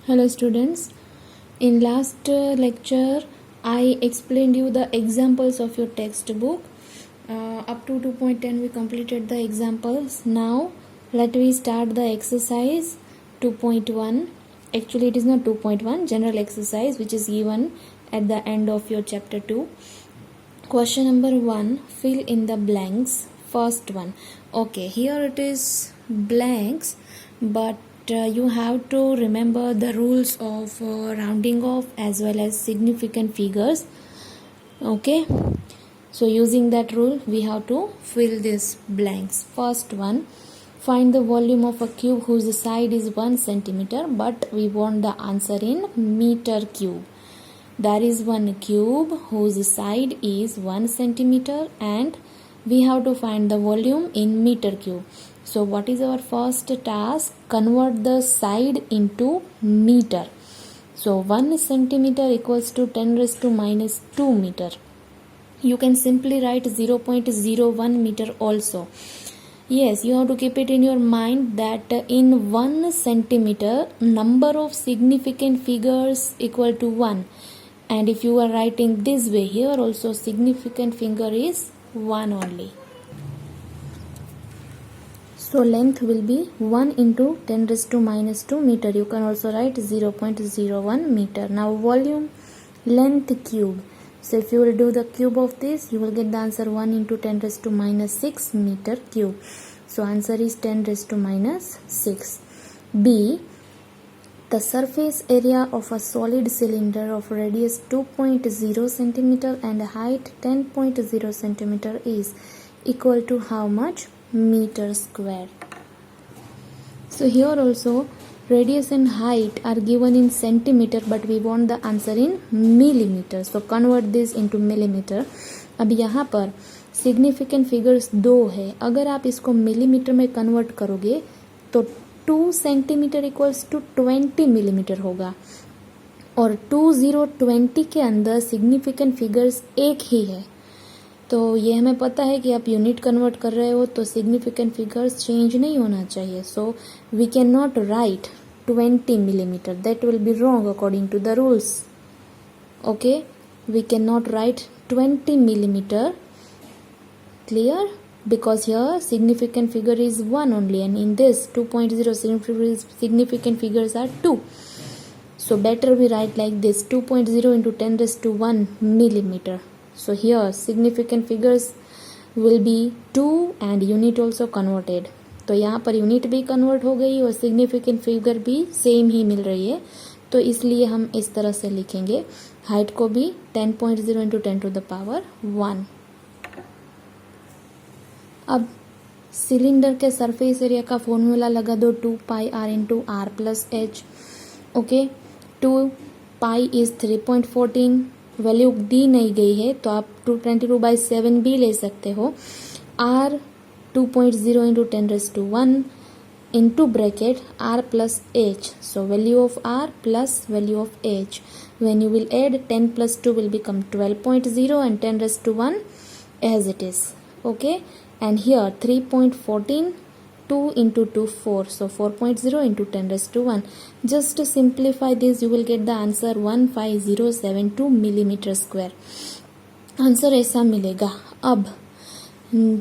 Hello students, in last lecture I explained you the examples of your textbook. Up to 2.10 we completed the examples. Now let me start the exercise 2.1. Actually it is not 2.1, general exercise which is given at the end of your chapter 2. Question number 1, fill in the blanks. First one. Okay, here it is blanks, but you have to remember the rules of rounding off as well as significant figures. Okay, so using that rule we have to fill these blanks. First one, find the volume of a cube whose side is 1 centimeter, but we want the answer in meter cube. There is one cube whose side is 1 centimeter and we have to find the volume in meter cube. So what is our first task? Convert the side into meter. So 1 centimeter equals to 10 raised to minus 2 meter. You can simply write 0.01 meter also. Yes, you have to keep it in your mind that in 1 centimeter number of significant figures equal to 1. And if you are writing this way, here also significant figure is 1 only. So length will be 1 into 10 raised to minus 2 meter. You can also write 0.01 meter. Now volume, length cube. So if you will do the cube of this, you will get the answer 1 into 10 raised to minus 6 meter cube. So answer is 10 raised to minus 6. B. The surface area of a solid cylinder of radius 2.0 centimeter and height 10.0 centimeter is equal to how much meter square? So here also radius and height are given in centimeter, but we want the answer in millimeter. So convert this into millimeter. अब यहाँ पर significant figures 2 है. अगर आप इसको millimetre में convert करोगे तो 2 सेंटीमीटर इक्वल्स टू 20 मिलीमीटर होगा और 2020 के अंदर सिग्निफिकेंट फिगर्स एक ही है. तो ये हमें पता है कि आप यूनिट कन्वर्ट कर रहे हो तो सिग्निफिकेंट फिगर्स चेंज नहीं होना चाहिए. So we can not write 20 millimetre, that will be wrong according to the rules. Okay, we can not write 20 millimeter. Clear? Because here significant figure is 1 only, and in this 2.0 significant figures are 2. So better we write like this, 2.0 into 10 raised to 1 millimeter. So here significant figures will be 2 and unit also converted. तो यहाँ per unit भी convert हो गई और significant figure भी same ही मिल रही है. तो इसलिए हम इस तरह से लिखेंगे, हाइट को भी 10.0 इंटू 10 टू द पावर 1. अब सिलेंडर के सरफेस एरिया का फॉर्मूला लगा दो, 2 pi R into R plus H. Okay, 2 pi is 3.14. Value दी नहीं गई है तो आप 222/7 भी ले सकते हो. R 2.0 into 10 raised to 1 into bracket r plus h. So value of r plus value of h. When you will add 10 plus 2 will become 12.0 and 10 raised to 1 as it is. Okay, and here 3.14, 2 into 2 4, so 4.0 into 10 raised to 1. Just to simplify this you will get the answer 15072 millimeter square. Answer ऐसा मिलेगा. अब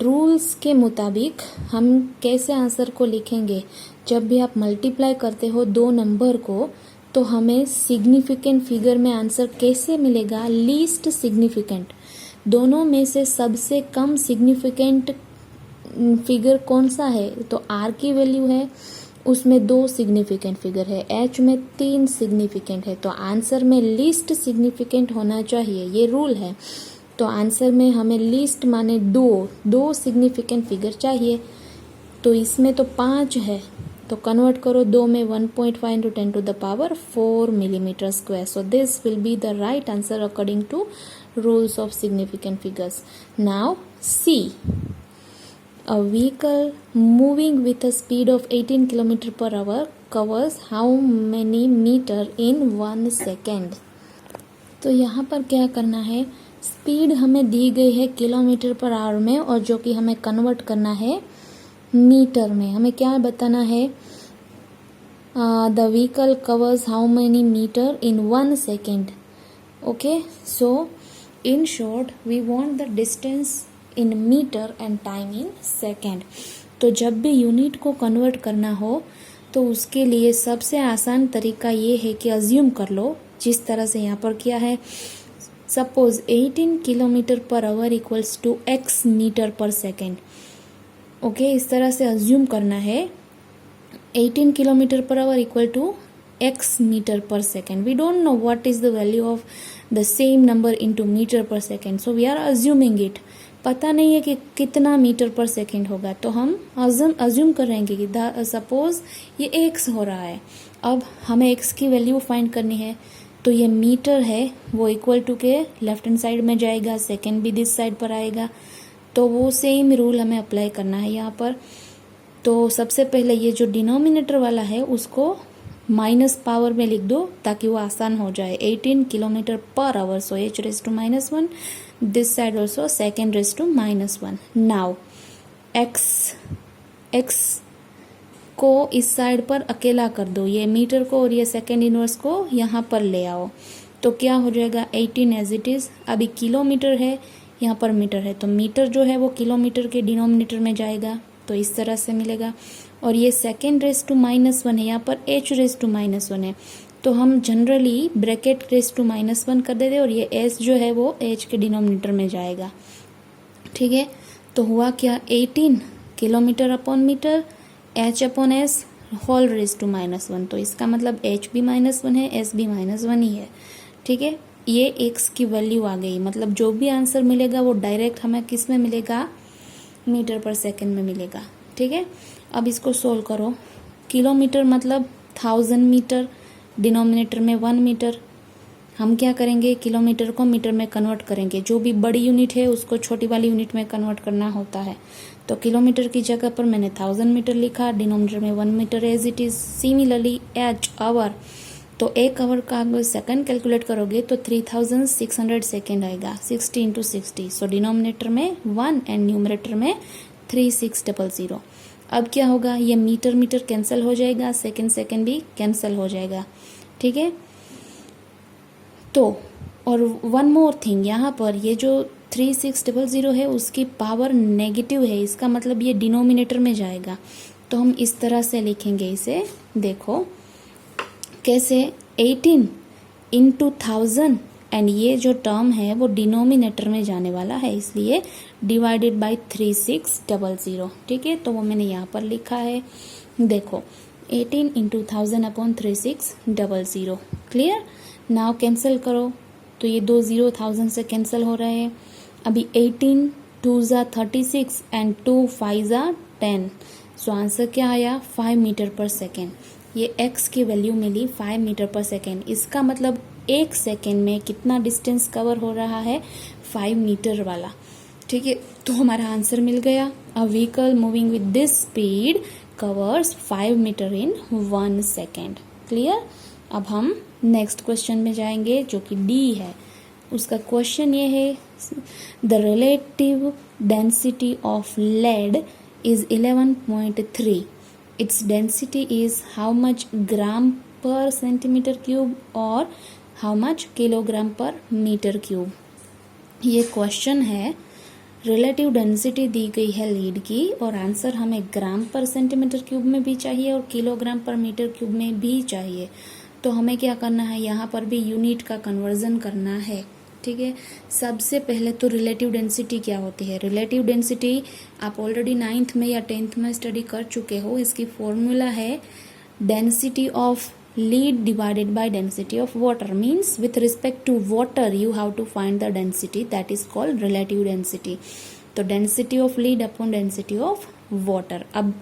rules के मुताबिक हम कैसे answer को लिखेंगे? जब भी आप मल्टीप्लाई करते हो दो नंबर को तो हमें सिग्निफिकेंट फिगर में आंसर कैसे मिलेगा? Least significant. दोनों में से सबसे कम सिग्निफिकेंट फिगर कौन सा है? तो आर की वैल्यू है, उसमें 2 सिग्निफिकेंट फिगर है, एच में 3 सिग्निफिकेंट है. तो आंसर में लीस्ट सिग्निफिकेंट होना चाहिए, ये रूल है. तो आंसर में हमें लीस्ट माने 2 सिग्निफिकेंट फिगर चाहिए. तो इसमें तो 5 है तो कन्वर्ट करो 2 में 1.5 into 10 to the power 4 millimetre square. So this will be the right answer according to rules of significant figures. Now C. A vehicle moving with a speed of 18 km per hour covers how many meter in 1 second? तो यहाँ पर क्या करना है? Speed हमें दी गई है किलोमीटर पर आवर में और जो कि हमें कन्वर्ट करना है मीटर में. हमें क्या बताना है? The vehicle covers how many metre in 1 second. Okay, so in short we want the distance in metre and time in second. तो जब भी यूनिट को कन्वर्ट करना हो तो उसके लिए सबसे आसान तरीका ये है कि अज्यूम कर लो, जिस तरह से यहाँ पर किया है. Suppose 18 kilometre per hour equals to x metre per second. Okay, इस तरह से अज्यूम करना है 18 kilometre per hour equal to x metre per second. We don't know what is the value of the same number into metre per second, so we are assuming it. पता नहीं है कि कितना मीटर पर सेकेंड होगा, तो हम assume करेंगे कि सपोज ये x हो रहा है. अब हमें x की वैल्यू फाइंड करनी है, तो ये मीटर है वो इक्वल टू के लेफ्ट हैंड साइड में जाएगा, सेकेंड भी दिस साइड पर आएगा. तो वो सेम रूल हमें अप्लाई करना है यहाँ पर. तो सबसे पहले ये जो डिनोमिनेटर वाला है उसको माइनस पावर में लिख दो ताकि वो आसान हो जाए. 18 kilometre per hour, so h raise to -1, this side also second raise to -1. Now x को इस साइड पर अकेला कर दो, ये मीटर को और ये सेकेंड इनवर्स को यहाँ पर ले आओ. तो क्या हो जाएगा 18 एज इट इज. अभी किलोमीटर है, यहाँ पर मीटर है, तो मीटर जो है वो किलोमीटर के डिनोमिनेटर में जाएगा, तो इस तरह से मिलेगा. और ये सेकेंड रेज टू -1 है, यहाँ पर h रेज टू -1 है, तो हम जनरली ब्रैकेट रेज टू -1 कर देते और ये s जो है वो h के डिनोमिनेटर में जाएगा. ठीक है, तो हुआ क्या 18 kilometre upon metre h upon s whole raise to -1. तो इसका मतलब h भी -1 है, s भी -1 ही है. ठीक है, ये x की वैल्यू आ गई. मतलब जो भी आंसर मिलेगा वो डायरेक्ट हमें किस में मिलेगा, मीटर पर सेकेंड में मिलेगा. ठीक है, अब इसको सोल्व करो. किलोमीटर मतलब 1000 मीटर, डिनोमिनेटर में 1 मीटर. हम क्या करेंगे, किलोमीटर को मीटर में कन्वर्ट करेंगे. जो भी बड़ी यूनिट है उसको छोटी वाली यूनिट में कन्वर्ट करना होता है. तो किलोमीटर की जगह पर मैंने 1000 मीटर लिखा, डिनोमिनेटर में 1 metre as it is. Similarly h hour, तो एक आवर का अगर सेकंड कैलकुलेट करोगे तो 3600 सेकेंड आएगा. 60 इंटू 60, सो डिनोमिनेटर में 1 एंड न्यूमरेटर में 3600. अब क्या होगा, ये मीटर मीटर कैंसिल हो जाएगा, सेकेंड सेकेंड भी कैंसिल हो जाएगा. ठीक है, तो और वन मोर थिंग, यहाँ पर ये जो 3600 है उसकी पावर नेगेटिव है, इसका मतलब ये डिनोमिनेटर में जाएगा. तो हम इस तरह से लिखेंगे इसे. देखो कैसे, 18 इंटू 1000 एंड ये जो टर्म है वो डिनोमिनेटर में जाने वाला है, इसलिए डिवाइडेड बाय 3600. ठीक है, तो वो मैंने यहाँ पर लिखा है. देखो 18 into 1000 upon 3600. Clear. Now cancel करो, तो ये 2 0 1000 से कैंसिल हो रहे हैं. अभी 18 2 ज़ा 36 एंड 2 5 ज़ा 10. सो आंसर क्या आया, 5 मीटर पर सेकेंड. ये x की वैल्यू मिली 5 मीटर पर सेकेंड. इसका मतलब एक सेकेंड में कितना डिस्टेंस कवर हो रहा है, 5 मीटर वाला. ठीक है, तो हमारा आंसर मिल गया. A vehicle moving with this speed covers 5 metre in 1 second. Clear. अब हम नेक्स्ट क्वेश्चन में जाएंगे जो कि डी है. उसका क्वेश्चन ये है, the relative density of lead is 11.3. its density is how much gram per centimeter cube और how much kilogram per meter cube. ये क्वेश्चन है, रिलेटिव डेंसिटी दी गई है लीड की और आंसर हमें ग्राम पर सेंटीमीटर क्यूब में भी चाहिए और किलोग्राम पर मीटर क्यूब में भी चाहिए. तो हमें क्या करना है, यहाँ पर भी यूनिट का कन्वर्जन करना है. ठीक है, सबसे पहले तो रिलेटिव डेंसिटी क्या होती है. रिलेटिव डेंसिटी आप ऑलरेडी 9th में या 10th में स्टडी कर चुके हो. इसकी फॉर्मूला है density of lead divided by density of water. Means with respect to water you have to find the density, that is called relative density. तो density of lead upon density of water. अब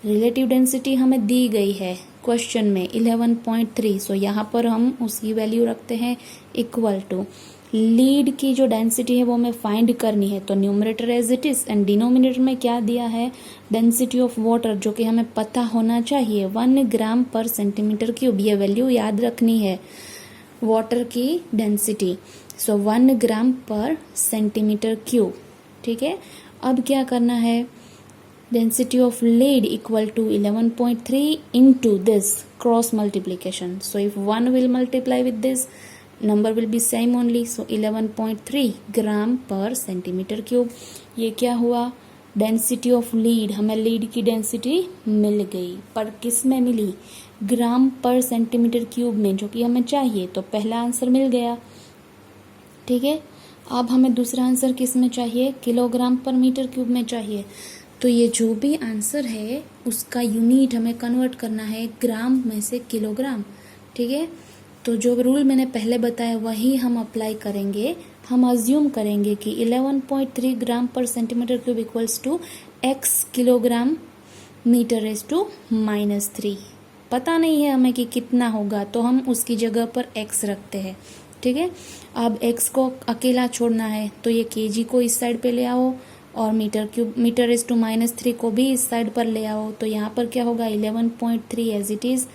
relative density हमें दी गई है question में 11.3. सो यहाँ पर हम उसकी वैल्यू रखते हैं इक्वल टू लीड की जो डेंसिटी है वो हमें फाइंड करनी है. तो numerator as it is and denominator में क्या दिया है, डेंसिटी ऑफ वाटर, जो कि हमें पता होना चाहिए 1 ग्राम पर सेंटीमीटर क्यूब. ये वैल्यू याद रखनी है वाटर की डेंसिटी. सो 1 ग्राम पर सेंटीमीटर क्यूब. ठीक है, अब क्या करना है, density of lead equal to 11.3 into this cross multiplication. So if 1 will multiply with this, number will be same only. So 11.3 gram per centimetre cube. ये क्या हुआ? Density of lead. हमें लीड की डेंसिटी मिल गई, पर किस में मिली? ग्राम पर सेंटीमीटर क्यूब में, जो कि हमें चाहिए. तो पहला आंसर मिल गया. ठीक है. अब हमें दूसरा आंसर किस में चाहिए? किलोग्राम पर मीटर क्यूब में चाहिए. तो ये जो भी आंसर है उसका यूनिट हमें कन्वर्ट करना है ग्राम में से किलोग्राम. ठीक है. तो जो रूल मैंने पहले बताया वही हम अप्लाई करेंगे. हम अज्यूम करेंगे कि 11.3 gram per centimetre cube equals to x kilogram metre raise to -3. पता नहीं है हमें कि कितना होगा, तो हम उसकी जगह पर x रखते हैं. ठीक है. अब x को अकेला छोड़ना है, तो ये kg को इस साइड पे ले आओ और मीटर रेज़ टू -3 को भी इस साइड पर ले आओ. तो यहाँ पर क्या होगा? 11.3 एज इट इज़.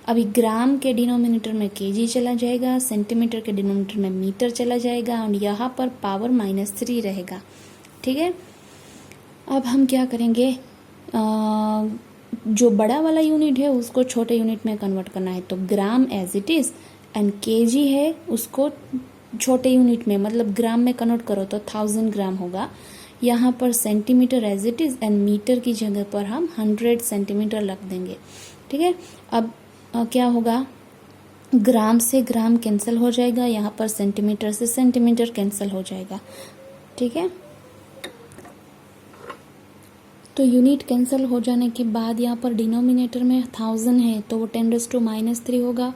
अभी ग्राम के डिनोमिनेटर में kg चला जाएगा, सेंटीमीटर के डिनोमिनेटर में मीटर चला जाएगा और यहाँ पर पावर -3 रहेगा. ठीक है. अब हम क्या करेंगे? जो बड़ा वाला यूनिट है उसको छोटे यूनिट में कन्वर्ट करना है. तो gram as it is and kg है उसको छोटे यूनिट में, मतलब ग्राम में कन्वर्ट करो तो 1000 ग्राम होगा. यहाँ पर centimetre as it is and metre की जगह पर हम 100 सेंटीमीटर रख देंगे. ठीक है. अब क्या होगा? ग्राम से ग्राम कैंसिल हो जाएगा, यहाँ पर सेंटीमीटर से सेंटीमीटर कैंसिल हो जाएगा. ठीक है. तो यूनिट कैंसिल हो जाने के बाद यहाँ पर डिनोमिनेटर में 1000 है तो वो 10⁻³ होगा,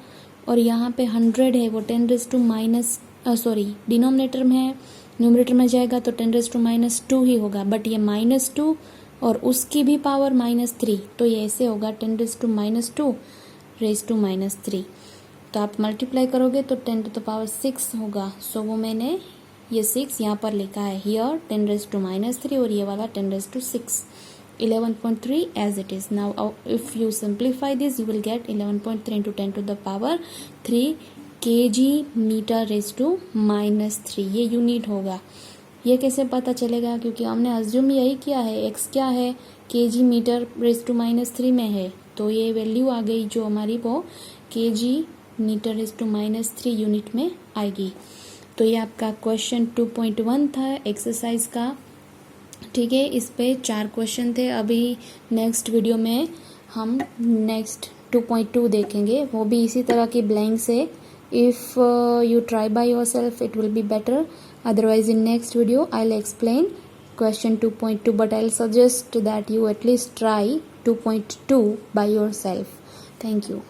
और यहाँ पे 100 है वो 10⁻, डिनोमिनेटर में है, न्यूमरेटर में जाएगा तो 10⁻² ही होगा. बट ये -2 और उसकी भी पावर -3, तो ये ऐसे होगा 10⁻² रेज़ टू -3. तो आप मल्टीप्लाई करोगे तो 10⁻6 होगा. सो वो मैंने ये 6 यहाँ पर लिखा है हियर 10⁻³ और ये वाला 10⁻6. 11.3 as it is. Now if you simplify this you will get 11.3 into 10⁻3 kg metre raise to -3. ये यूनिट होगा. ये कैसे पता चलेगा? क्योंकि हमने अज्यूम यही किया है. x क्या है? kg मीटर रेज़ टू -3 में है, तो ये वैल्यू आ गई जो हमारी वो kg metre raise to -3 unit में आएगी. तो ये आपका क्वेश्चन 2.1 था एक्सरसाइज का. ठीक है. इस पे 4 क्वेश्चन थे. अभी नेक्स्ट वीडियो में हम नेक्स्ट 2.2 देखेंगे, वो भी इसी तरह की ब्लैंक से. If you try by yourself it will be better. Otherwise in next video I will explain question 2.2, but I'll suggest that you at least try 2.2 by yourself. Thank you.